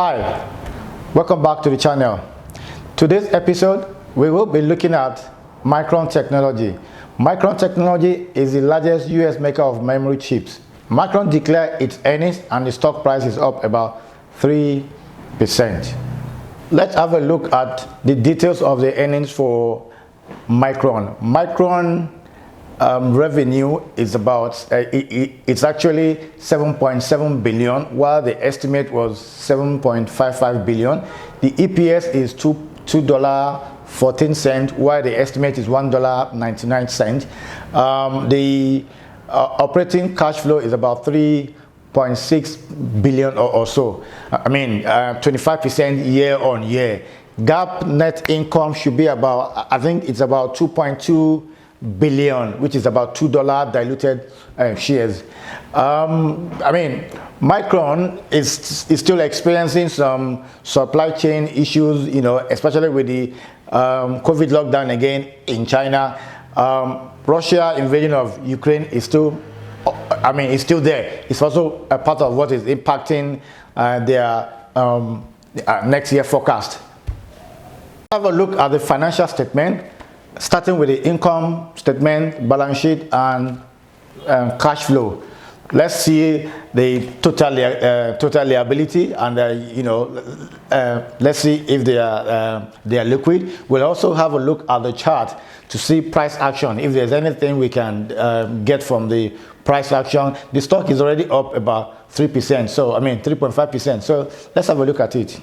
Hi, welcome back to the channel. Today's episode, we will be looking at Micron technology. Micron technology is the largest US maker of memory chips. Micron declared its earnings and the stock price is up about 3%. Let's have a look at the details of the earnings for Micron. Micron revenue is about it's actually 7.7 billion, while the estimate was 7.55 billion. The EPS is $2.14, while the estimate is $1.99. The operating cash flow is about 3.6 billion or so. 25% year on year. GAAP net income should be about, I think it's about 2.2 billion, which is about $2 diluted shares. Micron is still experiencing some supply chain issues, especially with the COVID lockdown again in China. Russia invasion of Ukraine is still, it's still there. It's also a part of what is impacting their next year forecast. Have a look at the financial statement, starting with the income statement, balance sheet, and cash flow. Let's see the total liability, and let's see if they are liquid. We'll also have a look at the chart to see price action. If there's anything we can get from the price action, the stock is already up about 3%. So 3.5%. So let's have a look at it.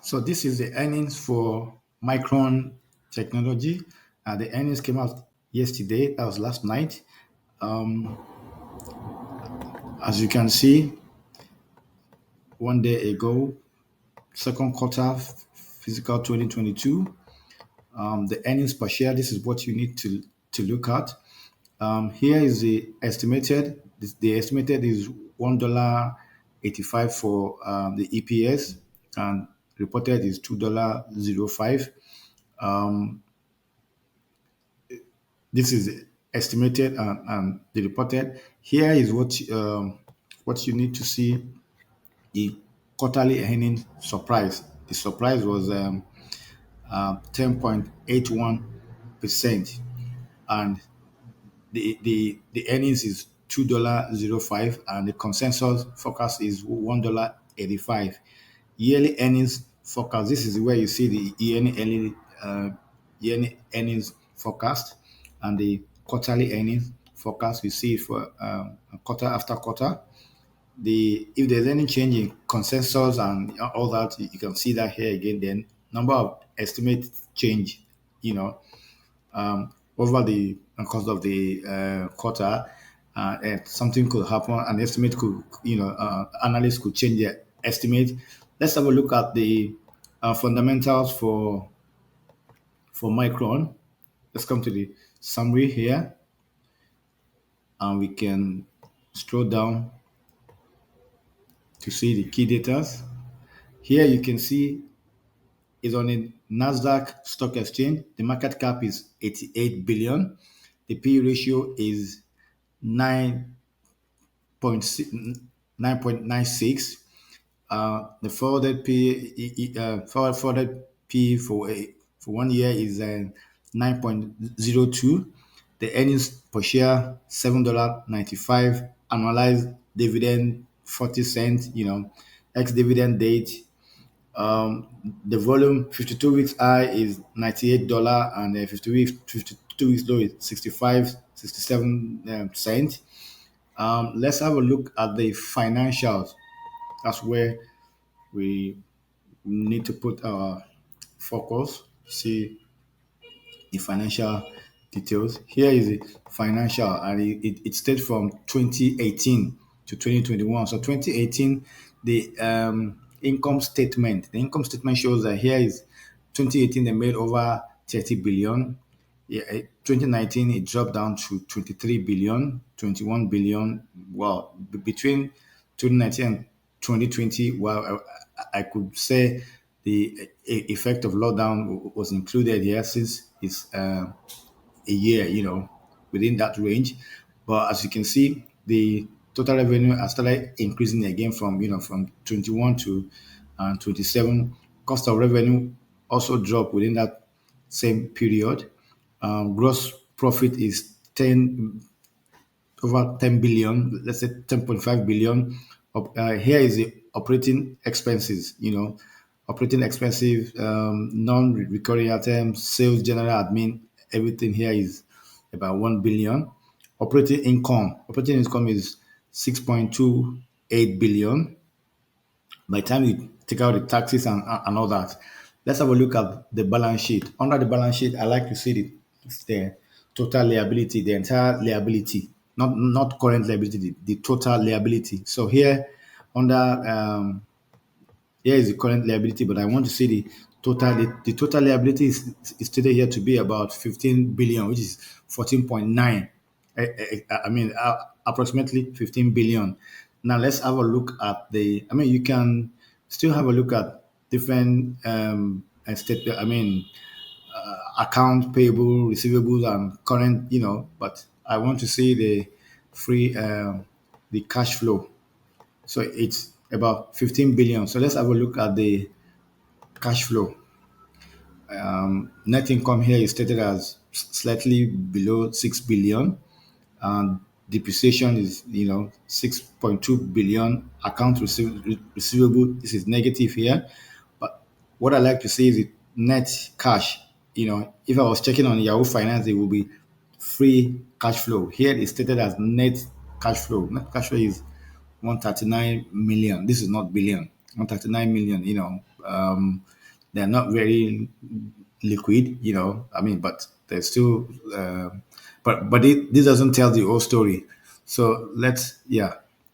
So this is the earnings for Micron technology. The earnings came out yesterday. That was last night. As you can see, 1 day ago, second quarter fiscal 2022, the earnings per share. This is what you need to look at. Here is the estimated. The estimated is $1.85 for the EPS, and reported is $2.05. This is estimated and the reported. Here is what you need to see: the quarterly earnings surprise. The surprise was 10.81%, and the earnings is $2.05, and the consensus forecast is $1.85. Yearly earnings forecast. This is where you see the yearly earnings forecast, and the quarterly earnings forecast. You see for quarter after quarter. If there's any change in consensus and all that, you can see that here again. Then number of estimates change, over the course of the quarter. Something could happen. An estimate could, analysts could change their estimate. Let's have a look at the fundamentals for Micron. Let's come to the summary here, and we can scroll down to see the key data. Here you can see is on a Nasdaq stock exchange. The market cap is 88 billion. The P ratio is 9.96. The forwarded P for 1 year is 9.02. The earnings per share $7.95. Annualized dividend 40 cents. Ex-dividend date. The volume 52 weeks high is $98, and 52 weeks low is 67 cents. Let's have a look at the financials. That's where we need to put our focus. See the financial details. Here is the financial, and it states from 2018 to 2021. So 2018, the income statement. The income statement shows that here is 2018 they made over 30 billion. 2019 it dropped down to 23 billion, 21 billion. Well, between 2019 and 2020, well, I could say the effect of lockdown was included here, since it's a year, within that range. But as you can see, the total revenue has started increasing again from from 21 to 27. Cost of revenue also dropped within that same period. Gross profit is 10 over 10 billion, let's say 10.5 billion. Here is the operating expenses, operating expenses, non-recurring items, sales, general admin, everything here is about 1 billion. Operating income is 6.28 billion. By the time you take out the taxes and all that, let's have a look at the balance sheet. Under the balance sheet, I like to see the total liability, the entire liability, not current liability, the total liability. So here, under here is the current liability, but I want to see the total. The total liability is stated here to be about 15 billion, which is 14.9. I mean, approximately 15 billion. Now let's have a look at the. I mean, you can still have a look at different state. I mean, account payable, receivables, and current. But I want to see the free the cash flow. So it's about 15 billion. So let's have a look at the cash flow. Net income here is stated as slightly below 6 billion, and depreciation is 6.2 billion. Receivable, this is negative here. But what I like to see is the net cash. If I was checking on Yahoo Finance, it will be free cash flow. Here it's stated as net cash flow. Net cash flow is 139 million. This is not billion. 139 million. They're not very liquid. I mean, but they're still. This doesn't tell the whole story. So it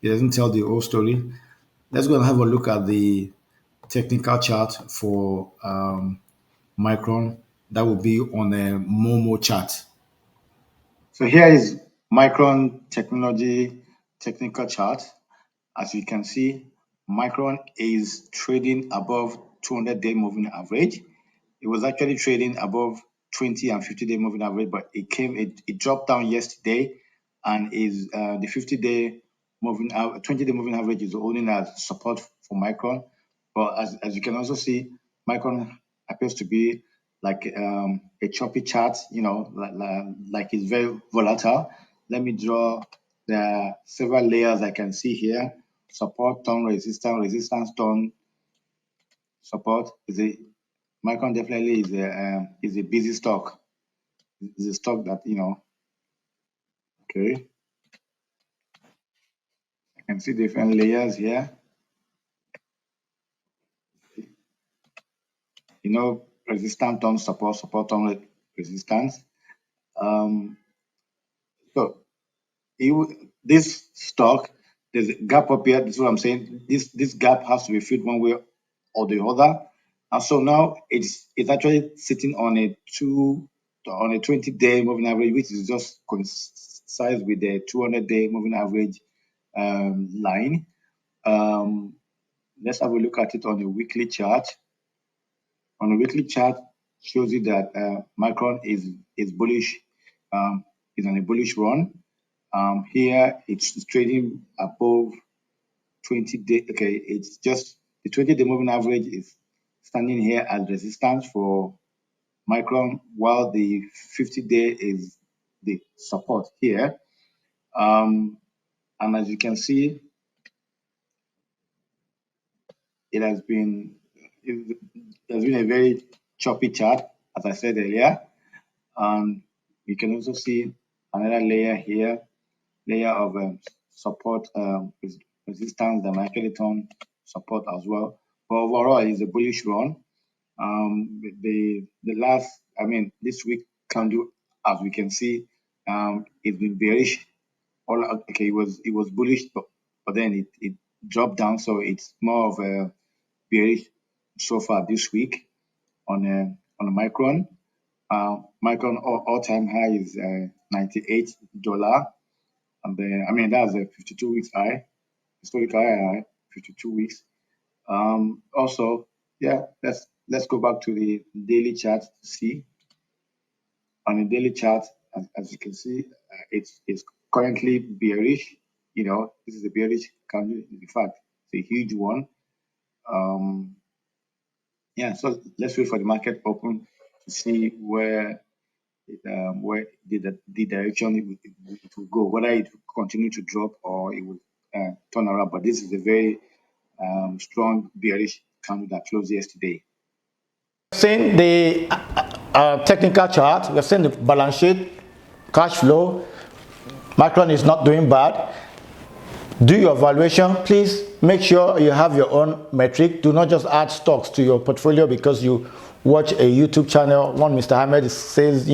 doesn't tell the whole story. Let's go and have a look at the technical chart for Micron. That will be on a Momo chart. So here is Micron technology technical chart. As you can see, Micron is trading above 200-day moving average. It was actually trading above 20 and 50-day moving average, but it dropped down yesterday, and is the 50-day 20-day moving average is holding as support for Micron. But as you can also see, Micron appears to be like a choppy chart, like it's very volatile. Let me draw the several layers I can see here. Support, turn, resistance, turn, support. Micron definitely is a busy stock. It's a stock that Okay, I can see different layers here. Resistance, turn, support, turn, resistance. So this stock, there's a gap up here. This is what I'm saying. This gap has to be filled one way or the other. And so now it's actually sitting on a 20-day moving average, which is just coincides with the 200-day moving average line. Let's have a look at it on a weekly chart. On a weekly chart, shows you that Micron is bullish, is on a bullish run. Here it's trading above 20-day. Okay, it's just the 20-day moving average is standing here as resistance for Micron, while the 50-day is the support here. And as you can see, it has been a very choppy chart, as I said earlier. And you can also see another layer here, layer of support, resistance that might actually turn support as well. But overall, it's a bullish run. The last, I mean, this week candle, as we can see, it's been bearish. It was bullish, but then it dropped down, so it's more of a bearish so far this week on a Micron. Micron all-time high is $98, and I mean that's a 52 weeks high, historical high, 52 weeks. Also, yeah, let's go back to the daily chart to see. On the daily chart, as you can see, it's currently bearish. This is a bearish candle. In fact, it's a huge one. Yeah, so let's wait for the market open to see where the direction it will go, whether it will continue to drop or it will turn around. But this is a very strong bearish candle that closed yesterday. Seeing the technical chart, we've seen the balance sheet, cash flow. Micron is not doing bad. Do your valuation. Please make sure you have your own metric. Do not just add stocks to your portfolio because you watch a YouTube channel. One Mr. Ahmed says,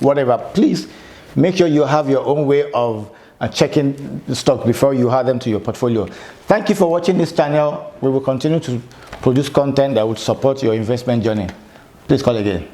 whatever. Please make sure you have your own way of checking the stock before you add them to your portfolio. Thank you for watching this channel. We will continue to produce content that would support your investment journey. Please call again.